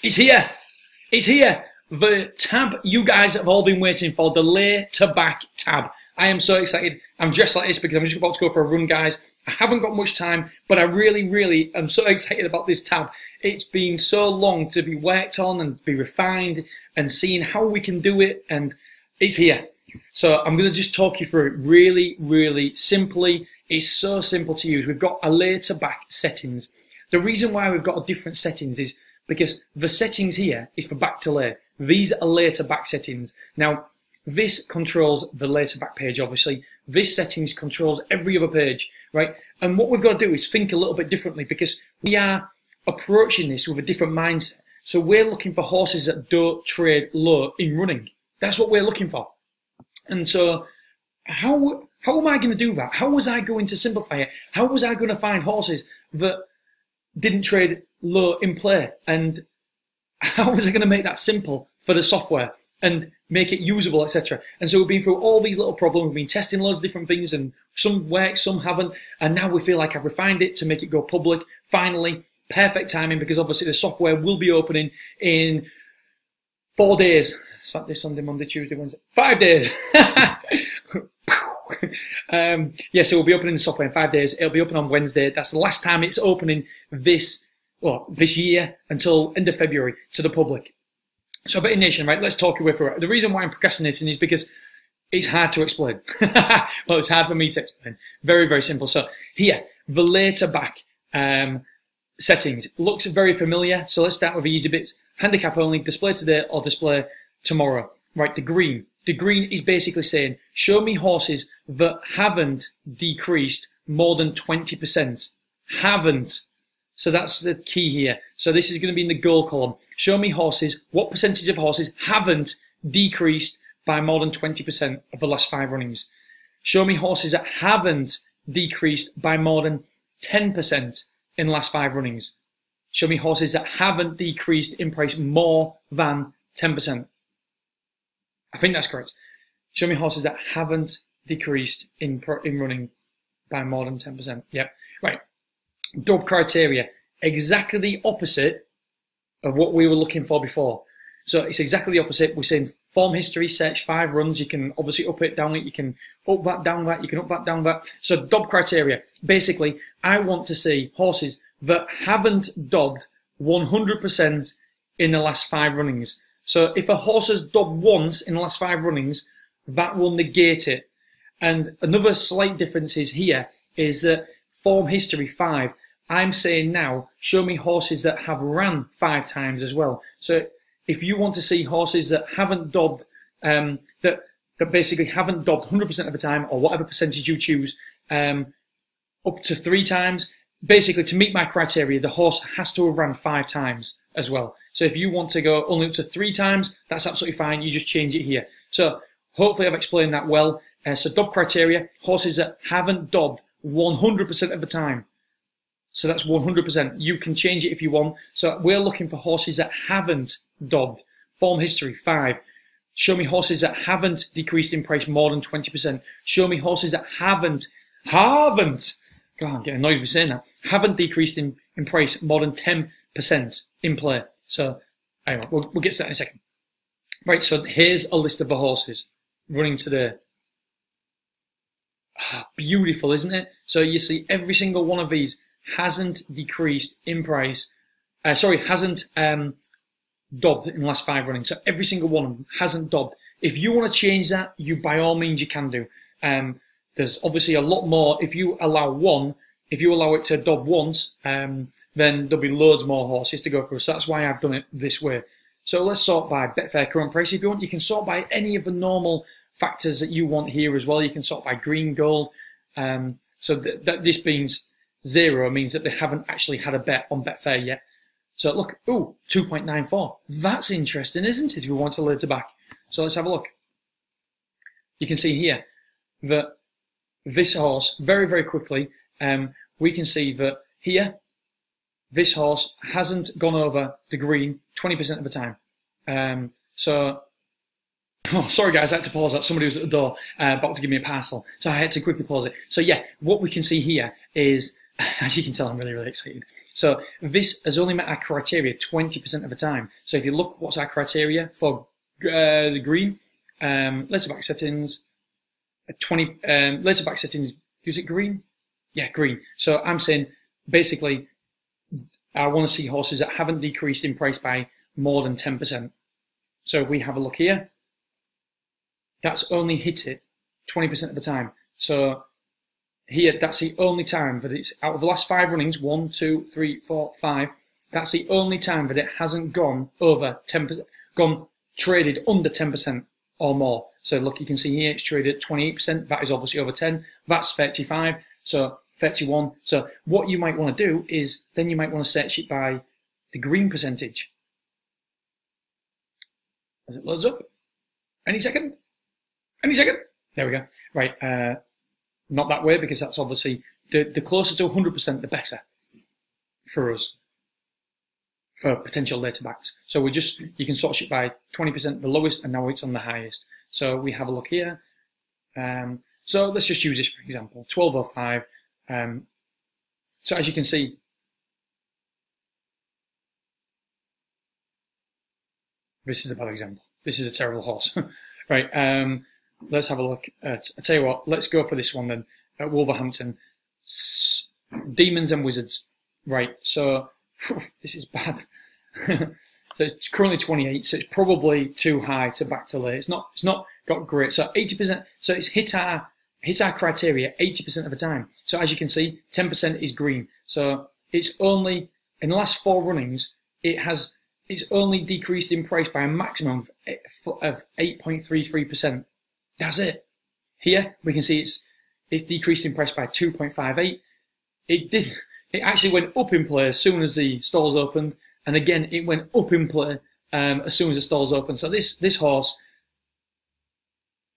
It's here. It's here. The tab you guys have all been waiting for, the lay to back tab. I am so excited. I'm dressed like this because I'm just about to go for a run, guys. I haven't got much time, but I really am so excited about this tab. It's been so long to be worked on and be refined and seeing how we can do it, and it's here. So I'm going to just talk you through it really simply. It's so simple to use. We've got a lay to back settings. The reason why we've got different settings is because the settings here is for back to lay. These are lay to back settings. Now, this controls the lay to back page, obviously. This settings controls every other page, right? And what we've got to do is think a little bit differently because we are approaching this with a different mindset. So we're looking for horses that don't trade low in running. That's what we're looking for. And so how am I going to do that? How was I going to simplify it? How was I going to find horses that didn't trade low in play? And how was I going to make that simple for the software and make it usable, etc.? And so we've been through all these little problems. We've been testing loads of different things, and some work, some haven't. And now we feel like I've refined it to make it go public. Finally, perfect timing, because obviously the software will be opening in 4 days. Saturday, Sunday, Monday, Tuesday, Wednesday. 5 days. So we'll be opening the software in 5 days. It'll be open on Wednesday. That's the last time it's opening this year until end of February to the public. So Betting Nation, right, let's talk your way through it. The reason why I'm procrastinating is because it's hard to explain. Well, it's hard for me to explain. Very simple. So here, the lay to back settings. Looks very familiar. So let's start with the easy bits. Handicap only, display today or display tomorrow. Right, the green. The green is basically saying, show me horses that haven't decreased more than 20%. Haven't. So that's the key here. So this is going to be in the goal column. Show me horses, what percentage of horses haven't decreased by more than 20% of the last 5 runnings. Show me horses that haven't decreased by more than 10% in the last 5 runnings. Show me horses that haven't decreased in price more than 10%. I think that's correct. Show me horses that haven't decreased in running by more than 10%. Yep. Right. Dub criteria. Exactly the opposite of what we were looking for before. So it's exactly the opposite. We're saying form history, search 5 runs. You can obviously up it, down it. You can up that, down that. You can up that, down that. So dub criteria. Basically, I want to see horses that haven't dobbed 100% in the last 5 runnings. So if a horse has dobbed once in the last 5 runnings, that will negate it. And another slight difference is here is that form history 5. I'm saying now, show me horses that have ran 5 times as well. So if you want to see horses that haven't dobbed, that basically haven't dobbed 100% of the time, or whatever percentage you choose, up to 3 times, basically to meet my criteria, the horse has to have ran 5 times as well. So if you want to go only up to 3 times, that's absolutely fine. You just change it here. So hopefully I've explained that well. So dob criteria, horses that haven't dobbed 100% of the time. So that's 100%. You can change it if you want. So we're looking for horses that haven't dobbed. Form history 5. Show me horses that haven't decreased in price more than 20%. Show me horses that haven't. God, I'm getting annoyed with saying that. Haven't decreased in price more than 10% in play. So anyway, we'll get to that in a second. Right, so here's a list of the horses running today. Beautiful, isn't it? So you see every single one of these hasn't decreased in price. Hasn't dobbed in the last 5 runnings. So every single one of them hasn't dobbed. If you want to change that, you by all means you can do. There's obviously a lot more. If you allow it to dob once, then there'll be loads more horses to go through. So that's why I've done it this way. So let's sort by Betfair current price. If you want, you can sort by any of the normal factors that you want here as well. You can sort by green, gold. So that this means 0 means that they haven't actually had a bet on Betfair yet. So look, 2.94. That's interesting, isn't it, if we want to lay to back? So let's have a look. You can see here that this horse, very quickly, we can see that here, this horse hasn't gone over the green 20% of the time. Sorry guys, I had to pause that. Somebody was at the door about to give me a parcel. So I had to quickly pause it. So yeah, what we can see here is, as you can tell, I'm really excited. So this has only met our criteria 20% of the time. So if you look, what's our criteria for the green? Later back settings, 20, later back settings, is it green? Yeah, green. So I'm saying basically I want to see horses that haven't decreased in price by more than 10%. So if we have a look here, that's only hit it 20% of the time. So here, that's the only time that it's out of the last 5 runnings, 1, 2, 3, 4, 5. That's the only time that it hasn't gone over 10%, traded under 10% or more. So look, you can see here it's traded at 28%. That is obviously over 10. That's 35. So 31. So what you might want to do is then you might want to search it by the green percentage. As it loads up. Any second? Any second? There we go. Right. Not that way, because that's obviously the closer to 100%, the better for us for potential later backs. So you can sort it by 20%, the lowest, and now it's on the highest. So we have a look here. So let's just use this for example, 1205. So as you can see, this is a bad example. This is a terrible horse. Right. Let's have a look at, I tell you what, let's go for this one then, at Wolverhampton. Demons and Wizards. Right, so, this is bad. So it's currently 28, so it's probably too high to back to late. It's not got great. So 80%, so it's hit our criteria 80% of the time. So as you can see, 10% is green. So it's only, in the last 4 runnings, it's only decreased in price by a maximum of 8.33%. That's it. Here we can see it's decreased in price by 2.58. It actually went up in play as soon as the stalls opened, and again it went up in play as soon as the stalls opened. So this horse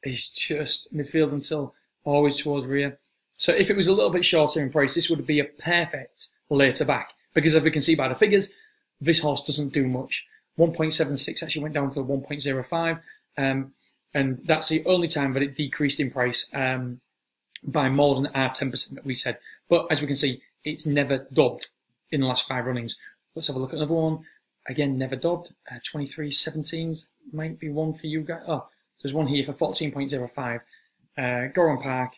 is just midfield until always towards rear. So if it was a little bit shorter in price, this would be a perfect later back, because as we can see by the figures, this horse doesn't do much. 1.76 actually went down to 1.05. And that's the only time that it decreased in price by more than our 10% that we said. But as we can see, it's never dobbed in the last 5 runnings. Let's have a look at another one. Again, never dobbed. 23.17s might be one for you guys. Oh, there's one here for 14.05. Goron Park.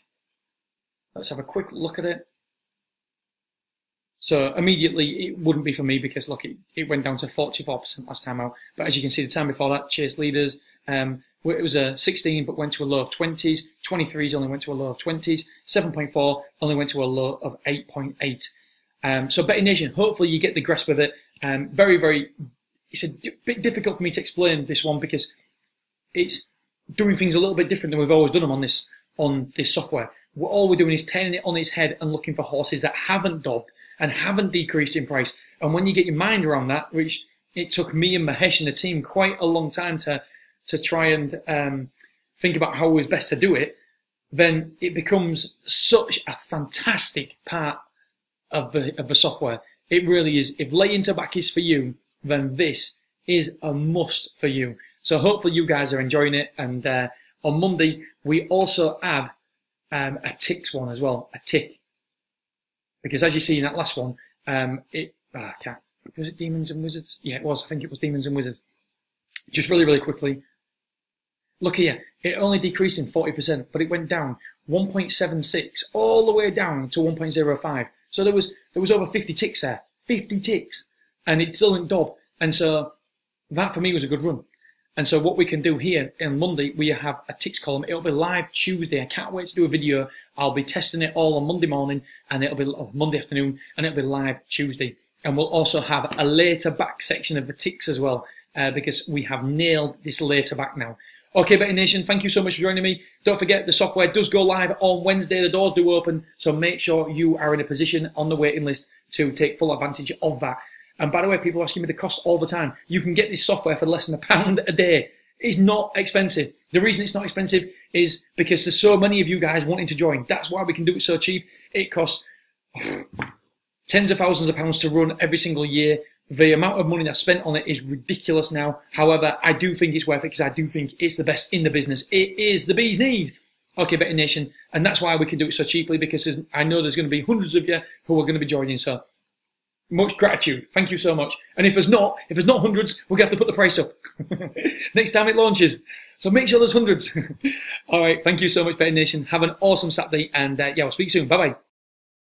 Let's have a quick look at it. So immediately it wouldn't be for me because look, it went down to 44% last time out. But as you can see, the time before that, Chase Leaders, it was a 16 but went to a low of 20s. 23s only went to a low of 20s. 7.4 only went to a low of 8.8. So Betting Nation, hopefully you get the grasp of it. It's a bit difficult for me to explain this one because it's doing things a little bit different than we've always done them on this software. All we're doing is turning it on its head and looking for horses that haven't dobbed and haven't decreased in price. And when you get your mind around that, which it took me and Mahesh and the team quite a long time to try and think about how it was best to do it, then it becomes such a fantastic part of the software. It really is. If lay into back is for you, then this is a must for you. So hopefully you guys are enjoying it. And on Monday, we also add a ticks one as well, a tick. Because as you see in that last one, was it Demons and Wizards? Yeah, it was. I think it was Demons and Wizards. Just really, really quickly. Look here, it only decreased in 40%, but it went down 1.76 all the way down to 1.05. So there was over 50 ticks there, 50 ticks, and it still didn't dob. And so that for me was a good run. And so what we can do here on Monday, we have a ticks column. It'll be live Tuesday. I can't wait to do a video. I'll be testing it all on Monday morning, and it'll be Monday afternoon, and it'll be live Tuesday. And we'll also have a later back section of the ticks as well, because we have nailed this later back now. Okay, Betting Nation, thank you so much for joining me. Don't forget, the software does go live on Wednesday. The doors do open, so make sure you are in a position on the waiting list to take full advantage of that. And by the way, people are asking me the cost all the time. You can get this software for less than £1 a day. It's not expensive. The reason it's not expensive is because there's so many of you guys wanting to join. That's why we can do it so cheap. It costs tens of thousands of pounds to run every single year. The amount of money that's spent on it is ridiculous now. However, I do think it's worth it because I do think it's the best in the business. It is the bee's knees. Okay, Betting Nation. And that's why we can do it so cheaply, because I know there's going to be hundreds of you who are going to be joining. So Much gratitude. Thank you so much. And if there's not hundreds, we're going to have to put the price up next time it launches. So make sure there's hundreds. All right. Thank you so much, Betting Nation. Have an awesome Saturday. And yeah, we'll speak soon. Bye-bye.